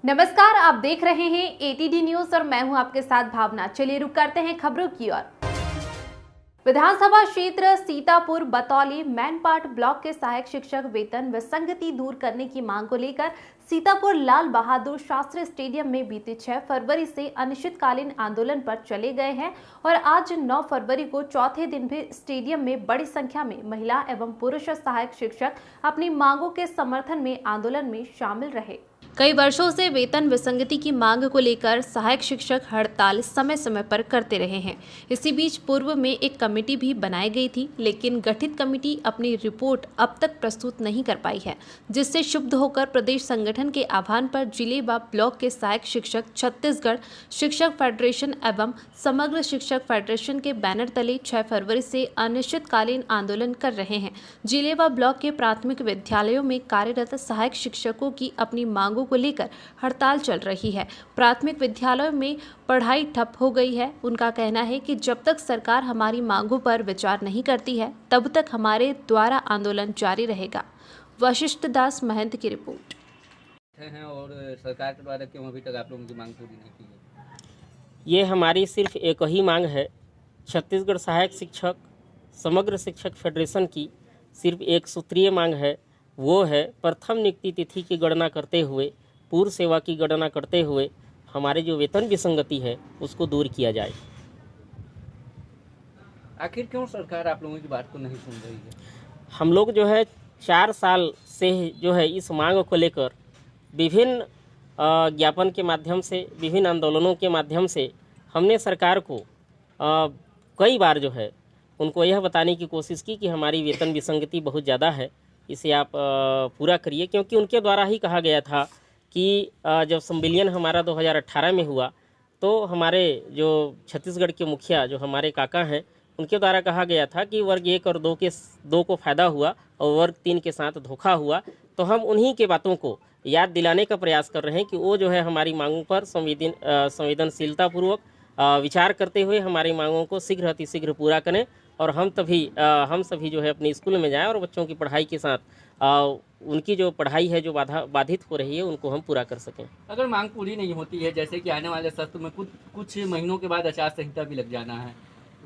नमस्कार, आप देख रहे हैं एटीडी न्यूज और मैं हूं आपके साथ भावना। चलिए रुक करते हैं खबरों की ओर। विधानसभा क्षेत्र सीतापुर बतौली मैनपाट ब्लॉक के सहायक शिक्षक वेतन विसंगति दूर करने की मांग को लेकर सीतापुर लाल बहादुर शास्त्री स्टेडियम में बीते 6 फरवरी से अनिश्चितकालीन आंदोलन पर चले गए हैं और आज 9 फरवरी को चौथे दिन भी स्टेडियम में बड़ी संख्या में महिला एवं पुरुष सहायक शिक्षक अपनी मांगों के समर्थन में आंदोलन में शामिल रहे। कई वर्षों से वेतन विसंगति की मांग को लेकर सहायक शिक्षक हड़ताल समय समय पर करते रहे हैं। इसी बीच पूर्व में एक कमेटी भी बनाई गई थी, लेकिन गठित कमेटी अपनी रिपोर्ट अब तक प्रस्तुत नहीं कर पाई है, जिससे क्षुब्ध होकर प्रदेश संगठन के आह्वान पर जिले व ब्लॉक के सहायक शिक्षक छत्तीसगढ़ शिक्षक फेडरेशन एवं समग्र शिक्षक फेडरेशन के बैनर तले 6 फरवरी से अनिश्चितकालीन आंदोलन कर रहे हैं। जिले व ब्लॉक के प्राथमिक विद्यालयों में कार्यरत सहायक शिक्षकों की अपनी मांगों को लेकर हड़ताल चल रही है। प्राथमिक विद्यालयों में पढ़ाई ठप हो गई है। उनका कहना है कि जब तक सरकार हमारी मांगों पर विचार नहीं करती है, तब तक हमारे द्वारा आंदोलन जारी रहेगा। वशिष्ठ दास महंत की रिपोर्ट हैं और सरकार के द्वारा क्यों अभी तक आप लोगों की मांग पूरी नहीं की है? ये हमारी सिर्फ एक ही मांग है। छत्तीसगढ़ सहायक शिक्षक समग्र शिक्षक फेडरेशन की सिर्फ एक सूत्रीय मांग है, वो है प्रथम नियुक्ति तिथि की गणना करते हुए, पूर्व सेवा की गणना करते हुए हमारे जो वेतन विसंगति है उसको दूर किया जाए। आखिर क्यों सरकार आप लोगों की बात को नहीं सुन रही है? हम लोग जो है 4 साल से जो है इस मांग को लेकर विभिन्न ज्ञापन के माध्यम से, विभिन्न आंदोलनों के माध्यम से हमने सरकार को कई बार जो है उनको यह बताने की कोशिश की कि हमारी वेतन विसंगति बहुत ज़्यादा है, इसे आप पूरा करिए। क्योंकि उनके द्वारा ही कहा गया था कि जब संविलियन हमारा 2018 में हुआ तो हमारे जो छत्तीसगढ़ के मुखिया जो हमारे काका हैं, उनके द्वारा कहा गया था कि वर्ग 1 और 2 को फ़ायदा हुआ और वर्ग 3 के साथ धोखा हुआ। तो हम उन्हीं के बातों को याद दिलाने का प्रयास कर रहे हैं कि वो जो है हमारी मांगों पर संवेदनशीलतापूर्वक विचार करते हुए हमारी मांगों को शीघ्र अतिशीघ्र पूरा करें और हम सभी जो है अपने स्कूल में जाएं और बच्चों की पढ़ाई के साथ उनकी जो पढ़ाई है जो बाधित हो रही है उनको हम पूरा कर सकें। अगर मांग पूरी नहीं होती है, जैसे कि आने वाले सत्र में कुछ महीनों के बाद आचार संहिता भी लग जाना है,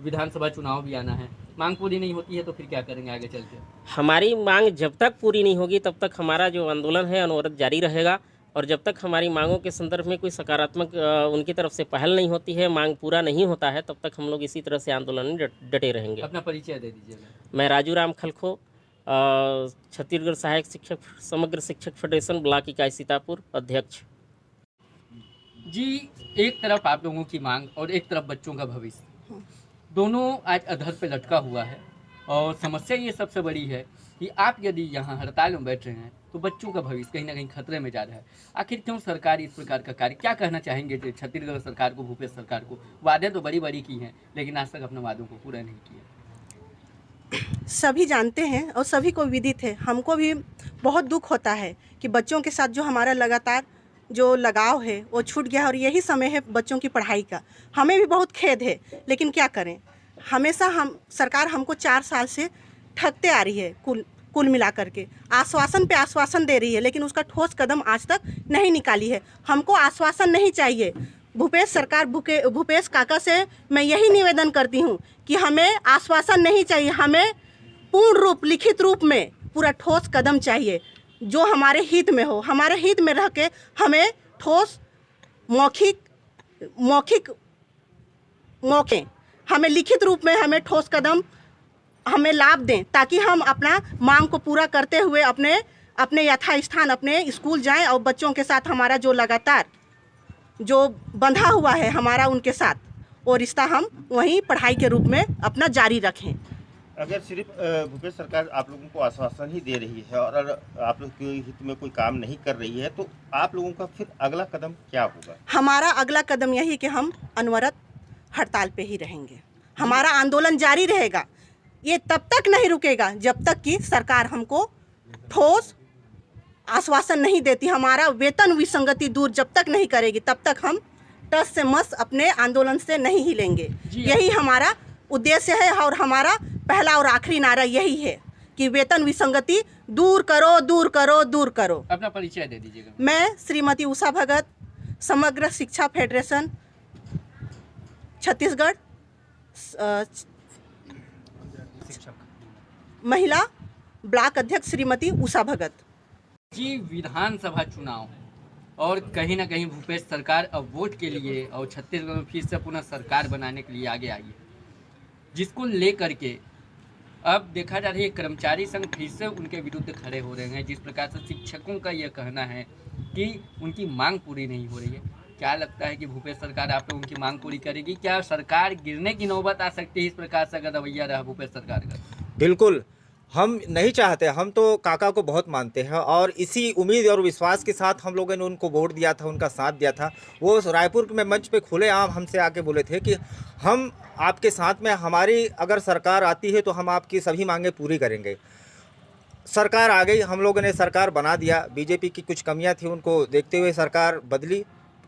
विधानसभा चुनाव भी आना है, मांग पूरी नहीं होती है तो फिर क्या करेंगे आगे चल के? हमारी मांग जब तक पूरी नहीं होगी तब तक हमारा जो आंदोलन है अनवरत जारी रहेगा और जब तक हमारी मांगों के संदर्भ में कोई सकारात्मक उनकी तरफ से पहल नहीं होती है, मांग पूरा नहीं होता है, तब तक हम लोग इसी तरह से आंदोलन में डटे रहेंगे। अपना परिचय दे दीजिएगा। मैं राजू राम खलखो, छत्तीसगढ़ सहायक शिक्षक समग्र शिक्षक फेडरेशन ब्लॉक इकाई सीतापुर अध्यक्ष। जी, एक तरफ आप लोगों की मांग और एक तरफ बच्चों का भविष्य, दोनों आज अधर पे लटका हुआ है और समस्या ये सबसे बड़ी है कि आप यदि यहाँ हड़ताल में बैठ रहे हैं तो बच्चों का भविष्य कहीं ना कहीं खतरे में जा रहा है। आखिर क्यों सरकार इस प्रकार का कार्य, क्या कहना चाहेंगे छत्तीसगढ़ सरकार को, भूपेश सरकार को? वादे तो बड़ी बड़ी की हैं लेकिन आज तक अपने वादों को पूरा नहीं किया। सभी जानते हैं और सभी को विदित है। हमको भी बहुत दुख होता है कि बच्चों के साथ जो हमारा लगातार जो लगाव है वो छूट गया और यही समय है बच्चों की पढ़ाई का। हमें भी बहुत खेद है, लेकिन क्या करें, हमेशा सरकार हमको 4 साल से ठगते आ रही है। कुल मिला करके आश्वासन पे आश्वासन दे रही है, लेकिन उसका ठोस कदम आज तक नहीं निकाली है। हमको आश्वासन नहीं चाहिए। भूपेश सरकार, भूपेश काका से मैं यही निवेदन करती हूँ कि हमें आश्वासन नहीं चाहिए, हमें पूर्ण रूप लिखित रूप में पूरा ठोस कदम चाहिए जो हमारे हित में हो। हमारे हित में रह के हमें ठोस मौके हमें लिखित रूप में हमें ठोस कदम हमें लाभ दें, ताकि हम अपना मांग को पूरा करते हुए अपने यथास्थान अपने स्कूल जाएं और बच्चों के साथ हमारा जो लगातार जो बंधा हुआ है हमारा उनके साथ वो रिश्ता हम वहीं पढ़ाई के रूप में अपना जारी रखें। अगर सिर्फ भूपेश सरकार आप लोगों को आश्वासन ही दे रही है और आप लोग के हित में कोई काम नहीं कर रही है, तो आप लोगों का फिर अगला कदम क्या होगा? हमारा अगला कदम यही कि हम अनवरत हड़ताल पे ही रहेंगे। हमारा आंदोलन जारी रहेगा। ये तब तक नहीं रुकेगा जब तक कि सरकार हमको ठोस आश्वासन नहीं देती। हमारा वेतन विसंगति दूर जब तक नहीं करेगी तब तक हम टस से मस अपने आंदोलन से नहीं हिलेंगे। यही हमारा उद्देश्य है और हमारा पहला और आखिरी नारा यही है कि वेतन विसंगति दूर करो, दूर करो, दूर करो। अपना परिचय दे दीजिएगा। मैं श्रीमती उषा भगत, समग्र शिक्षा फेडरेशन छत्तीसगढ़ महिला ब्लॉक अध्यक्ष श्रीमती उषा भगत जी। विधानसभा चुनाव और कहीं ना कहीं भूपेश सरकार अब वोट के लिए और छत्तीसगढ़ में फिर से पुनः सरकार बनाने के लिए आगे आई है, जिसको लेकर के अब देखा जा रहा है कर्मचारी संघ फिर से उनके विरुद्ध खड़े हो रहे हैं। जिस प्रकार से शिक्षकों का यह कहना है कि उनकी मांग पूरी नहीं हो रही है, क्या लगता है कि भूपेश सरकार आप लोगों की मांग पूरी करेगी? क्या सरकार गिरने की नौबत आ सकती है इस प्रकार से अगर रवैया रहा भूपेश सरकार का? बिल्कुल हम नहीं चाहते। हम तो काका को बहुत मानते हैं और इसी उम्मीद और विश्वास के साथ हम लोगों ने उनको वोट दिया था, उनका साथ दिया था। वो रायपुर में मंच पे खुलेआम हमसे आके बोले थे कि हम आपके साथ में, हमारी अगर सरकार आती है तो हम आपकी सभी मांगें पूरी करेंगे। सरकार आ गई, हम लोगों ने सरकार बना दिया। बीजेपी की कुछ कमियां थी, उनको देखते हुए सरकार बदली,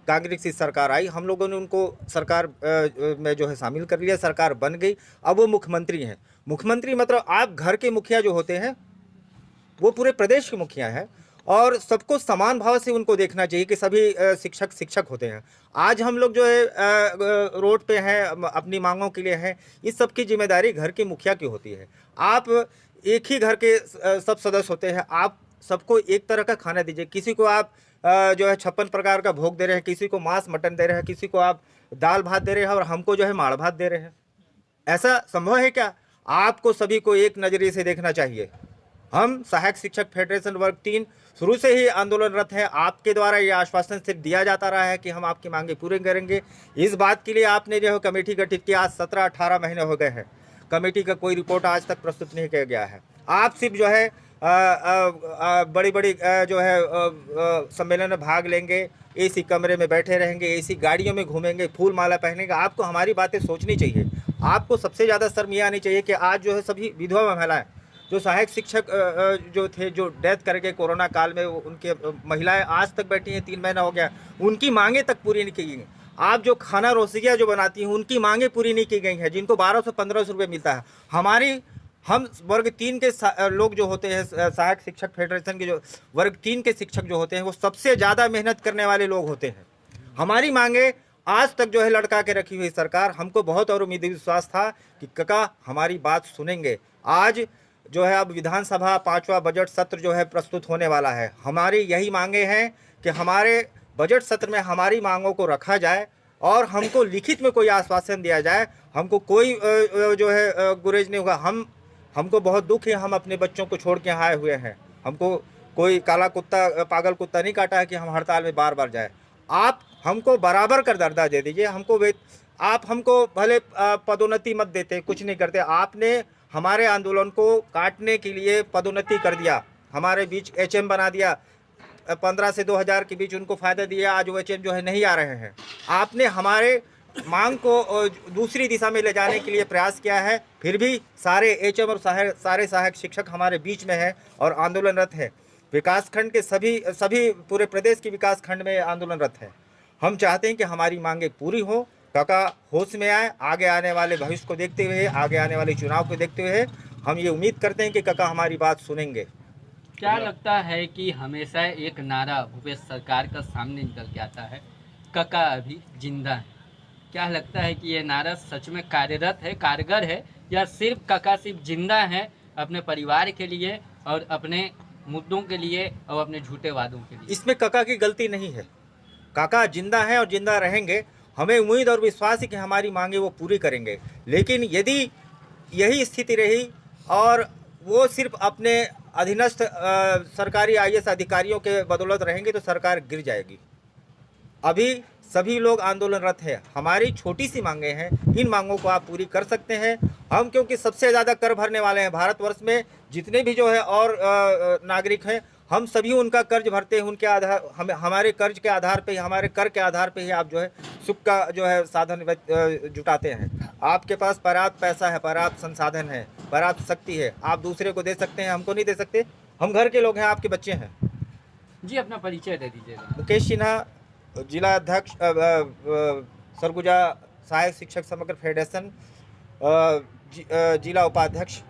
कांग्रेस की सरकार आई, हम लोगों ने उनको सरकार में जो है शामिल कर लिया, सरकार बन गई। अब वो मुख्यमंत्री हैं। मुख्यमंत्री मतलब आप घर के मुखिया जो होते हैं वो पूरे प्रदेश के मुखिया हैं और सबको समान भाव से उनको देखना चाहिए कि सभी शिक्षक होते हैं। आज हम लोग जो है रोड पे हैं, अपनी मांगों के लिए हैं, इस सब की जिम्मेदारी घर के मुखिया की होती है। आप एक ही घर के सब सदस्य होते हैं, आप सबको एक तरह का खाना दीजिए। किसी को आप जो है 56 प्रकार का भोग दे रहे हैं, किसी को मांस मटन दे रहे हैं, किसी को आप दाल भात दे रहे हैं और हमको जो है माड़ भात दे रहे हैं। ऐसा संभव है क्या? आपको सभी को एक नज़रिए से देखना चाहिए। हम सहायक शिक्षक फेडरेशन वर्ग 3 शुरू से ही आंदोलनरत हैं। आपके द्वारा ये आश्वासन सिर्फ दिया जाता रहा है कि हम आपकी मांगे पूरी करेंगे। इस बात के लिए आपने जो है कमेटी गठित की। आज 17-18 महीने हो गए हैं, कमेटी का कोई रिपोर्ट आज तक प्रस्तुत नहीं किया गया है। आप सिर्फ जो है बड़ी बड़ी जो है सम्मेलन में भाग लेंगे, एसी कमरे में बैठे रहेंगे, एसी गाड़ियों में घूमेंगे, फूल माला पहनेंगे। आपको हमारी बातें सोचनी चाहिए। आपको सबसे ज़्यादा शर्म ये आनी चाहिए कि आज जो है सभी विधवा महिलाएं, जो सहायक शिक्षक जो थे, जो डेथ करके कोरोना काल में उनके महिलाएं आज तक बैठी हैं, 3 महीना हो गया, उनकी मांगे तक पूरी नहीं की गई। आप जो खाना रोसिया जो बनाती हैं उनकी मांगे पूरी नहीं की गई हैं, जिनको 1200-1500 रुपये मिलता है। हम वर्ग 3 के लोग जो होते हैं, सहायक शिक्षक फेडरेशन के जो वर्ग 3 के शिक्षक जो होते हैं, वो सबसे ज़्यादा मेहनत करने वाले लोग होते हैं। हमारी मांगे आज तक जो है लटका के रखी हुई सरकार, हमको बहुत और उम्मीद विश्वास था कि काका हमारी बात सुनेंगे। आज जो है अब विधानसभा 5वां बजट सत्र जो है प्रस्तुत होने वाला है। हमारी यही मांगे हैं कि हमारे बजट सत्र में हमारी मांगों को रखा जाए और हमको लिखित में कोई आश्वासन दिया जाए। हमको कोई जो है गुरेज नहीं होगा। हमको बहुत दुख है, हम अपने बच्चों को छोड़ के यहाँ आए हुए हैं। हमको कोई काला कुत्ता, पागल कुत्ता नहीं काटा है कि हम हड़ताल में बार बार जाए। आप हमको बराबर का दर्जा दे दीजिए। आप हमको भले पदोन्नति मत देते, कुछ नहीं करते। आपने हमारे आंदोलन को काटने के लिए पदोन्नति कर दिया, हमारे बीच HM बना दिया। 15 से 2000 के बीच उनको फ़ायदा दिया। आज वो HM जो है नहीं आ रहे हैं। आपने हमारे मांग को दूसरी दिशा में ले जाने के लिए प्रयास किया है, फिर भी सारे HM और सारे सहायक शिक्षक हमारे बीच में हैं और आंदोलनरत है। विकासखंड के सभी पूरे प्रदेश के विकासखंड में आंदोलनरत है। हम चाहते हैं कि हमारी मांगे पूरी हो। काका होश में आए। आगे आने वाले भविष्य को देखते हुए, आगे आने वाले चुनाव को देखते हुए हम ये उम्मीद करते हैं कि काका हमारी बात सुनेंगे। क्या लगता है कि हमेशा एक नारा भूपेश सरकार का सामने निकल के आता है, काका अभी जिंदा है। क्या लगता है कि ये नारा सच में कार्यरत है, कारगर है, या सिर्फ काका सिर्फ जिंदा है अपने परिवार के लिए और अपने मुद्दों के लिए और अपने झूठे वादों के लिए? इसमें काका की गलती नहीं है। काका जिंदा हैं और जिंदा रहेंगे। हमें उम्मीद और विश्वास है कि हमारी मांगे वो पूरी करेंगे। लेकिन यदि यही स्थिति रही और वो सिर्फ अपने अधीनस्थ सरकारी IAS अधिकारियों के बदौलत रहेंगे तो सरकार गिर जाएगी। अभी सभी लोग आंदोलनरत हैं। हमारी छोटी सी मांगे हैं, इन मांगों को आप पूरी कर सकते हैं। हम क्योंकि सबसे ज़्यादा कर भरने वाले हैं भारतवर्ष में, जितने भी जो है और नागरिक हैं, हम सभी उनका कर्ज भरते हैं। उनके आधार हमारे कर्ज के आधार पे, हमारे कर के आधार पे ही आप जो है सुख का जो है साधन जुटाते हैं। आपके पास पर्याप्त पैसा है, पर्याप्त संसाधन है, पर्याप्त शक्ति है, आप दूसरे को दे सकते हैं, हमको नहीं दे सकते। हम घर के लोग हैं, आपके बच्चे हैं। जी, अपना परिचय दे दीजिएगा। मुकेश सिन्हा, जिला अध्यक्ष सरगुजा सहायक शिक्षक समग्र फेडरेशन, जिला उपाध्यक्ष।